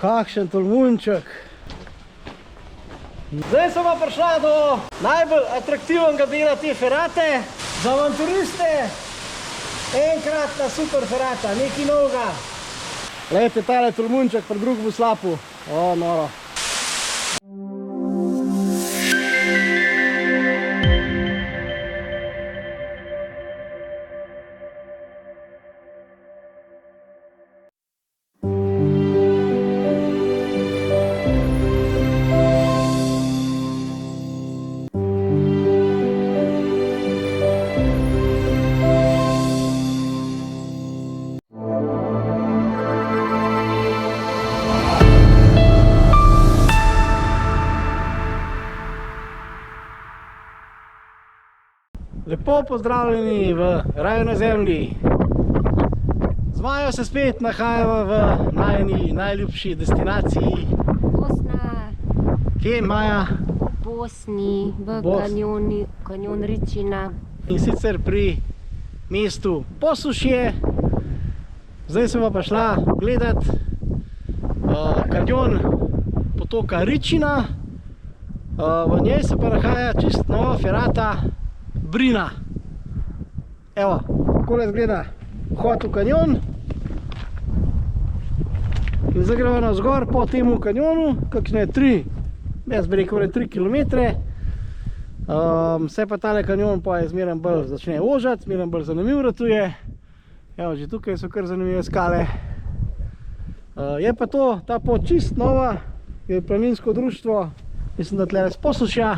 Kakšen tolmunček. Zdaj smo pa prišla do najbolj atraktivnega dela te ferate. Za avanturiste enkratna super ferata, nekaj novega. Glejte tale tolmunček pri drugem slapu. Noro. Lepo pozdravljeni v raju na zemlji. Z Majo se spet nahajamo v najini najljubši destinaciji. Bosna. Kje, Maja? V Bosni, v kanjon Ričina. In sicer pri mestu Posušje. Zdaj sem pa šla gledat kanjon potoka Ričina. V njej se pa nahaja čist nova ferata Brina. Evo, takole izgleda vhod v kanjon. In zdaj gremo navzgor po temu kanjonu, kakšne 3 kilometre. Se pa tale kanjon pa je zmeraj bolj začne ožati, zmeraj bolj zanimiv ratuje. Evo, že tukaj so kar zanimive skale. Je pa ta pot čist nova, je planinsko društvo, mislim, da tle z Posušja,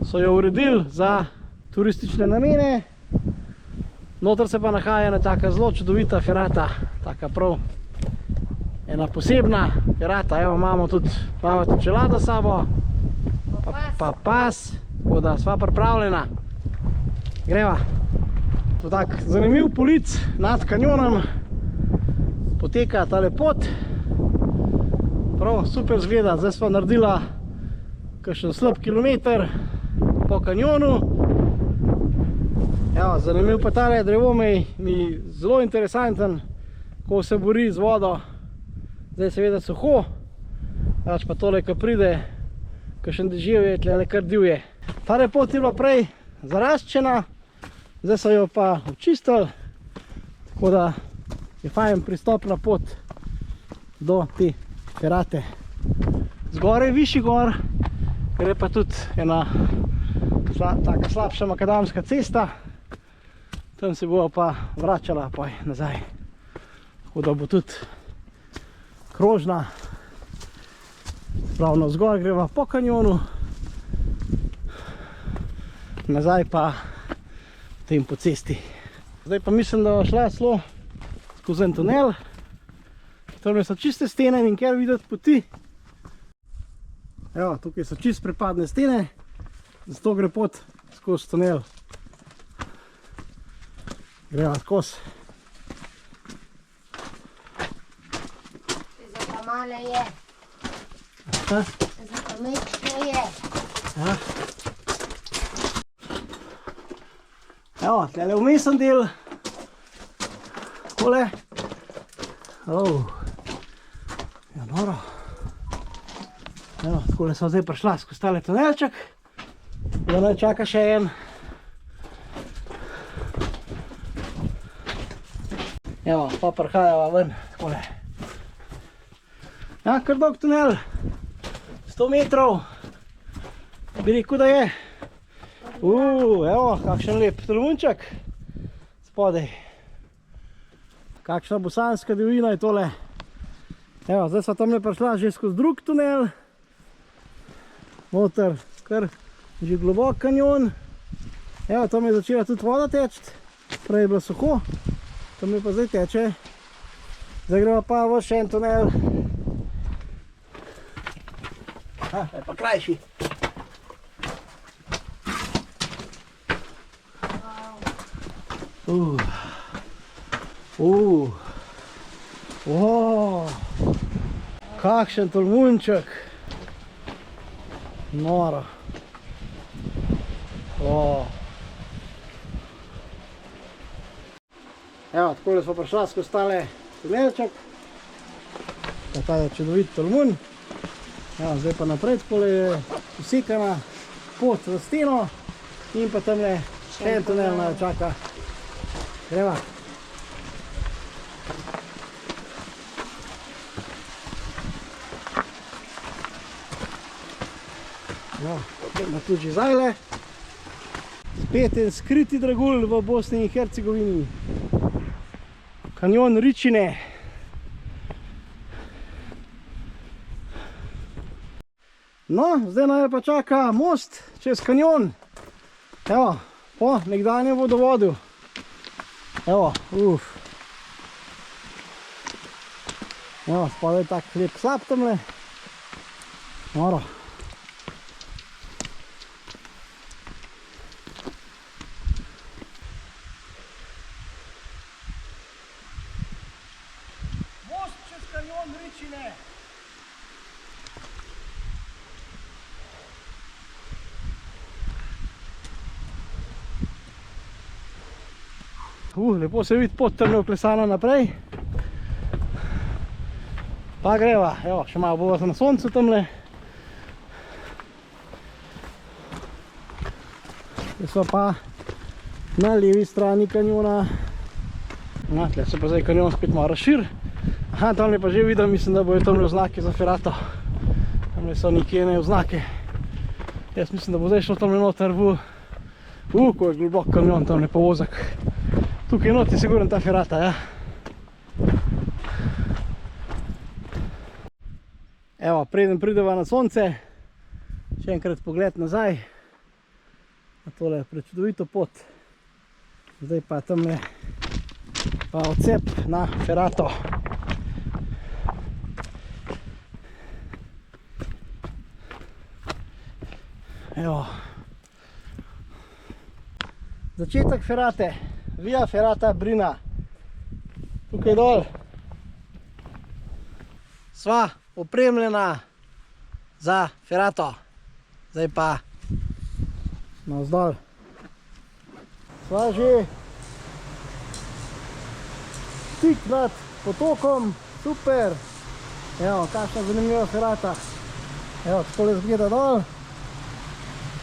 so jo uredili za turistične namene. Noter se pa nahaja ena taka zelo čudovita ferata, taka prav ena posebna ferata. Evo, imamo tudi čelado s sabo, pa pas, tako da sva pripravljena. Greva. To tak zanimiv polic nad kanjonom poteka tale pot. Prav super zgleda. Zdaj sva naredila kakšen slab kilometer po kanjonu. Evo, zanimiv pa tale drevo mi zelo interesanten, ko se bori z vodo. Zdaj seveda suho, pa tole, ko pride kakšen deževje, je tle kar divje. Tale pot je bila prej zaraščena, zdaj so jo pa očistili, tako da je fajn pristopna pot do te ferate. Zgoraj, višji gor, gre pa tudi ena taka slabša makadamska cesta. Tam se bo pa vračala pa nazaj. Tako da bo tudi krožna. Pravno vzgor greva po kanjonu. Nazaj pa tem po cesti. Zdaj pa mislim, da bo šla celo skozi en tunel. Tam so čiste stene in kjer videti poti. Evo, tukaj so čist prepadne stene, zato gre pot skozi tunel. Greva skozi. Za male je. Za mečke je. Evo, tlele vmesen del. Takole. Ja, noro. Evo, takole so zdaj prišla skozi tale tunelček. Da naj čaka še en. Evo, pa prihajava ven, takole. Ja, kar dolg tunel. 100 metrov. Bi rekel, da je. Evo, kakšen lep tolmunček. Spodaj. Kakšna bosanska divjina je tole. Evo, zdaj sva tamle prišla že skozi drug tunel. Noter, kar že globok kanjon. Evo, tam je začela tudi voda teči. Prej je bilo suho. Tam je pa zdaj teče. Zdaj gremo pa v še en tunel. Je pa krajši. Kakšen tolmunček. Noro. Evo, takole smo prišla skozi tale tunelček. Ta je čudovit tolmun. Ja, zdaj pa naprej, takole je usekana pot v steno in pa tamle še en tunel naj čaka. Greva. No, potem pa tudi zajle. Spet en skriti dragulj v Bosni in Hercegovini. Kanjon Ričine. No, zdaj naj pa čaka most čez kanjon. Evo, po nekdanjem vodovodu. Evo, Evo, spodaj je tak lep slap tamle. Noro. Most čez kanjon Ričine. Lepo se vidi pot tamle vklesana naprej. Pa greva, evo, še malo bova na soncu tamle. Zdaj smo pa na levi strani kanjona. No, tle se pa zdaj kanjon spet malo razšir. Aha, tamle pa že vidim, mislim, da bojo tamle oznake za ferato. Tamle so nekje ne oznake. Jaz mislim, da bo zdaj šlo tamle noter ko je globok kanjon, tamle pa ozak. Tukaj not je sigurno ta ferata, ja. Evo, preden prideva na sonce, še enkrat pogled nazaj na tole prečudovito pot. Zdaj pa tamle pa odcep na ferato. Evo. Začetek ferate. Via Ferrata Brina. Tukaj dol. Sva opremljena za ferato. Zdaj pa navzdol. Sva že tik nad potokom. Super. Evo, kakšna zanimiva ferata. Evo, takole zgleda dol.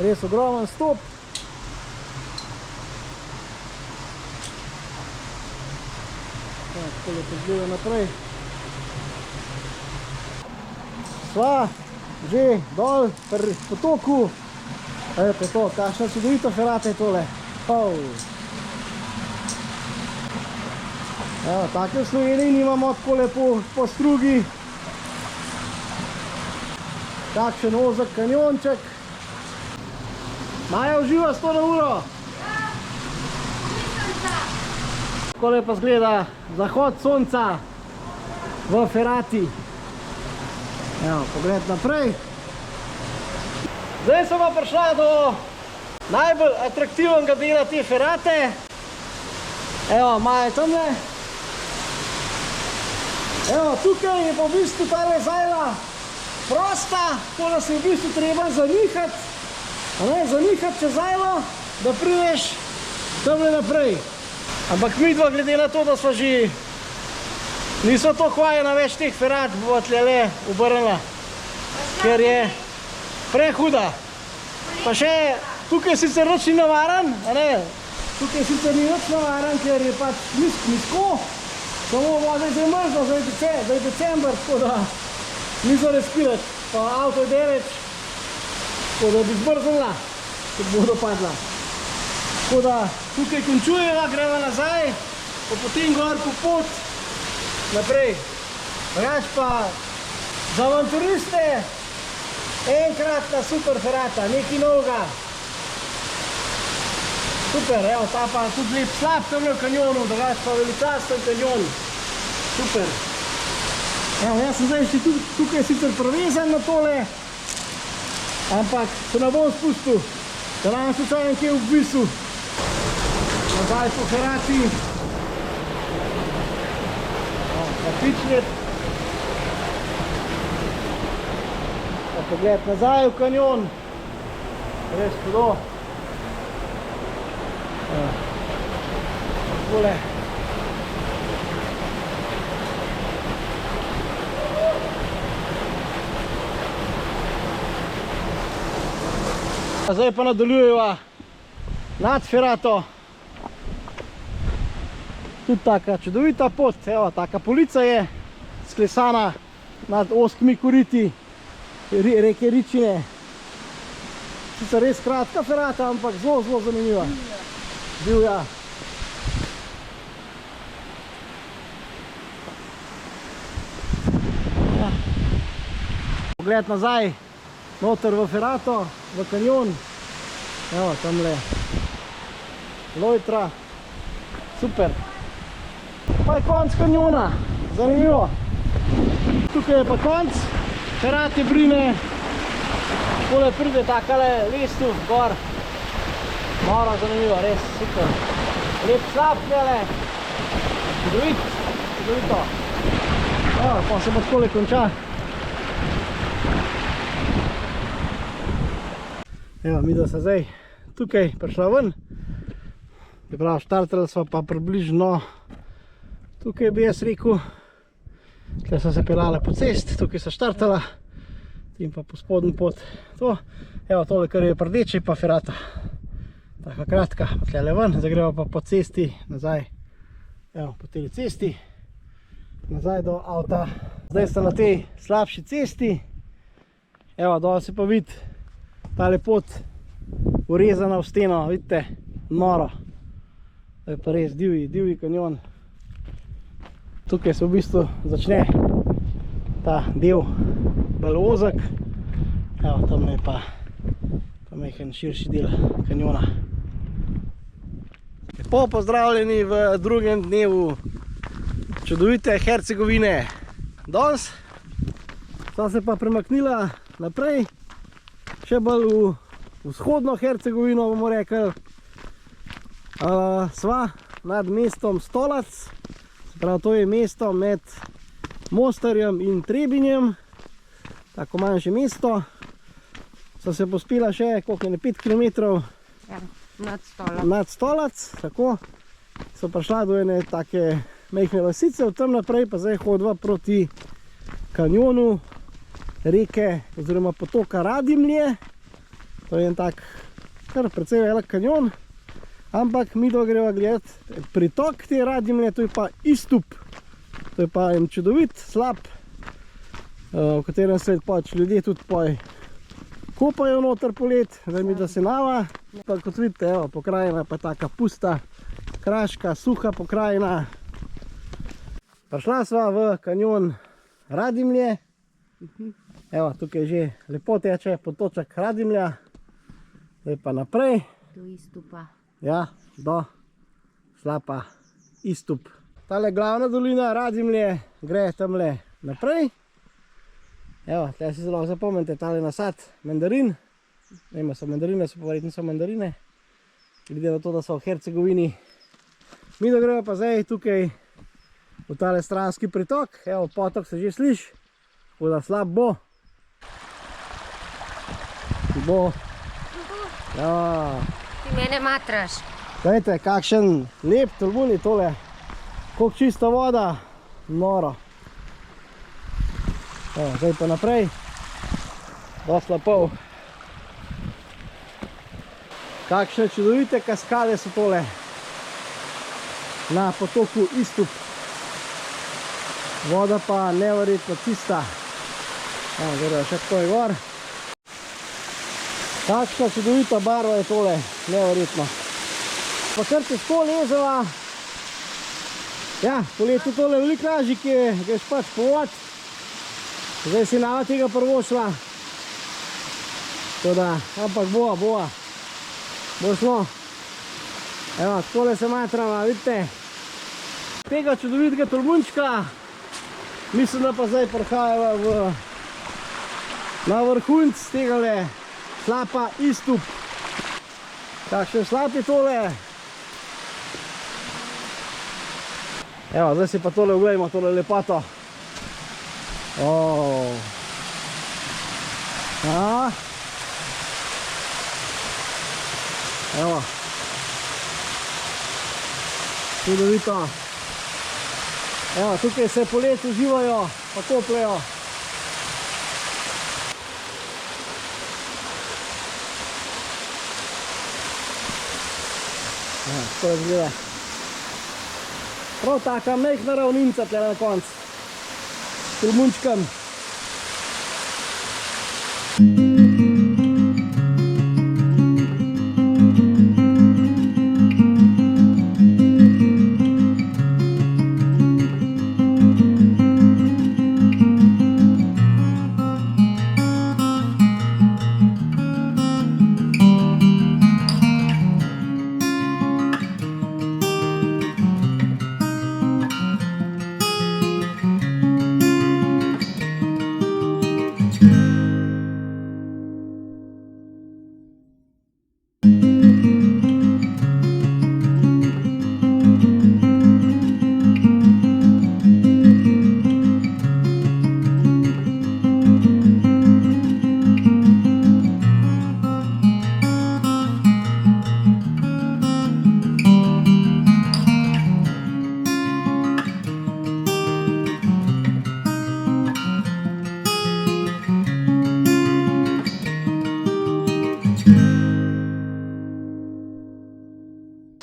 Res ogromen stop. Takole pa zgleda naprej. Sva že dol pri potoku. Evo to, kakšna čudovita ferata je tole. Evo, take v Sloveniji nimamo takole po strugi. Takšen ozak kanjonček. Maja uživa 100 na uro. Takole pa zgleda zahod sonca v ferati. Evo, pogled naprej. Zdaj sem pa prišla do najbolj atraktivnega dela te ferate. Evo, Maja je tamle. Evo, tukaj je pa v bistvu tale zajla prosta, tako da se v bistvu treba zanihati. Zanihati čez zajlo, da prideš tamle naprej. Ampak midva, glede na to, da sva že niso to hvajena več teh ferat, bova tlele obrnila, ker je prehuda. Pa še tukaj sicer nič ni navaran, tukaj sicer ni nič navaran, ker je pač nizko, samo voda je zdaj mrzla, zdaj je december, tako da niso respirati, pa avto je deleč, tako da bi zbrznila, ko bo dopadla. Tako da tukaj končujeva, greva nazaj, pa potem gor po pot naprej. Drugač pa za avanturiste enkratna super ferata, nekaj novega. Super, evo, ta pa tudi lep slab tamle v kanjonu, drugač pa velikasten kanjon. Super. Evo, jaz sem zdaj še tukaj sicer prevezan na tole, ampak se ne bom spustil, da nam slučajem kje v obvisu. Nazaj po ferati. Napičnet. Pa pogled nazaj v kanjon. Res hudo. Takole. Zdaj pa nadaljujeva nad Ferato. Tudi taka čudovita pot, evo, taka polica je sklesana nad ozkimi koriti reke Ričine. Sicer res kratka ferata, ampak zelo zanimiva. Divja. Ja. Pogled nazaj, noter v Ferato, v kanjon. Evo, tamle lojtra. Super. Pa je konc kanjona, zanimivo. Tukaj je pa konc, Ferate brine, tole pride takale lestu gor. Mora zanimivo, res super. Lep slab tele, čudovito. Evo, pa se bo takole konča. Evo, mi da se zdaj tukaj prišla ven. Prav, štartali smo pa približno tukaj bi jaz rekel. Tukaj so se pelale po cest, tukaj so štartala in pa po spodnji pot to. Evo tole, kar je prdeče, pa Ferata. Taka kratka, pa tlele ven, zdaj gremo pa po cesti nazaj. Evo, po tej cesti nazaj do avta. Zdaj sta na tej slabši cesti. Evo, dol se pa vidi tale pot urezana v steno, vidite, noro. To je pa res divji kanjon. Tukaj se v bistvu začne ta del bolj ozek. Evo, tam je pa majhen širši del kanjona. Lepo pozdravljeni v drugem dnevu čudovite Hercegovine. Danes sva se pa premaknila naprej, še bolj v vzhodno Hercegovino, bomo rekli. Sva nad mestom Stolac, prav to je mesto med Mostarjem in Trebinjem, tako manjše mesto. So se pospela še, koliko je, 5 km Ja, nad Stolac. Nad Stolac, tako. So prišla do ene take majhne vasice, od tam naprej pa zdaj hodva proti kanjonu reke oziroma potoka Radimlje. To je en tak kar precej velik kanjon. Ampak mi greva gledati pritok te Radimlje, to je pa Istup. To je pa en čudovit slap, v katerem se pač ljudje tudi kopajo noter polet, zdaj mi da se nava. Pa kot vidite, evo, pokrajina pa taka pusta, kraška, suha pokrajina. Prišla sva v kanjon Radimlje. Evo, tukaj že lepo teče potoček Radimlja. Zdaj pa naprej. Do Istupa. Ja, do slapa Istup. Tale glavna dolina Radimlje gre tamle naprej. Evo, tle si zelo zapomnite, tale nasad mandarin. Ne vem, so mandarine, so pa verjetno so mandarine. Glede na to, da so v Hercegovini. Mi da gremo pa zdaj tukaj v tale stranski pritok. Evo, potok se že sliši, tako da slab bo. Ja. Ti mene matraš. Dajte, kakšen lep tolmun je tole. Koliko čista voda. Noro. Evo, zdaj pa naprej. Dosti lepo. Kakšne čudovite kaskade so tole. Na potoku Istup. Voda pa neverjetno čista. Evo, zdaj še tako je gor. Kakšna čudovita barva je tole, neverjetno. Pa kar težko lezeva. Ja, poleti tole veliko lažje, ki greš pač po vod. Zdaj si nama tega prvošla. Toda, ampak bova. Bo šlo. Evo, takole se matrava, vidite. Tega čudovitega tolmunčka. Mislim, da pa zdaj prihajava na vrhunc tegale slapa Istup. Kakšen slap je tole. Evo, zdaj si pa tole uglejmo, tole lepato. Evo. Čudovito. Evo, tukaj se poleti uživajo, pa kopljajo. tako izgleda. Prav taka mehna ravninca tle na konc. Tolmunčkam.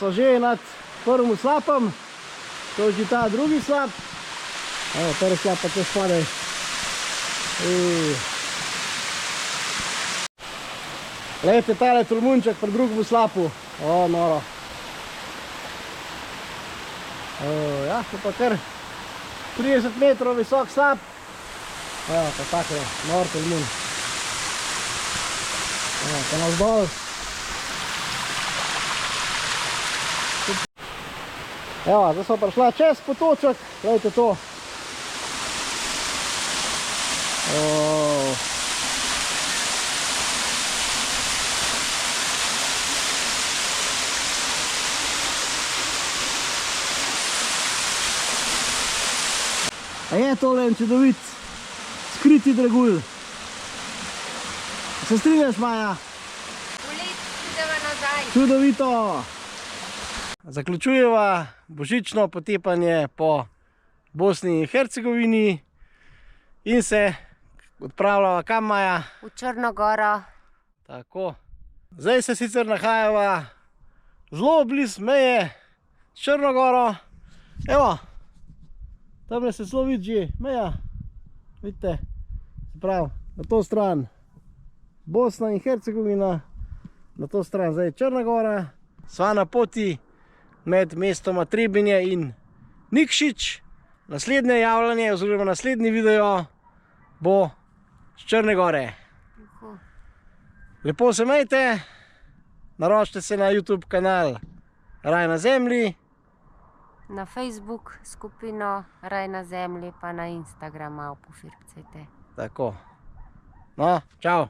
So že nad prvim slapom, to je že ta drugi slap. Evo, prvi slap pa te spadaj. Glejte, tale tolmunček pri drugem slapu. O, noro. Ja, to pa kar 30 metrov visok slap. Evo, pa takle, nor tolmun. Evo, pa nas dol. Evo, zdaj smo prišla čez potoček, gledajte to. A je tole en čudovit, skriti dragulj. Se strinjaš, Maja? Ulet, prideva nazaj. Čudovito! Zaključujeva božično potepanje po Bosni in Hercegovini in se odpravljava kam, Maja? V Črnogoro. Tako. Zdaj se sicer nahajava zelo blizu meje s Črnogoro. Evo, tamle se zelo vidi že meja. Vidite, se pravi, na to stran Bosna in Hercegovina, na to stran zdaj Črnogora. Sva na poti med mestoma Trebinje in Nikšić. Naslednje javljanje oziroma naslednji video bo z Črne Gore. Lepo se imejte, naročite se na YouTube kanal Raj na zemlji. Na Facebook skupino Raj na zemlji, pa na Instagram malo pofirkcajte. Tako. No, čau.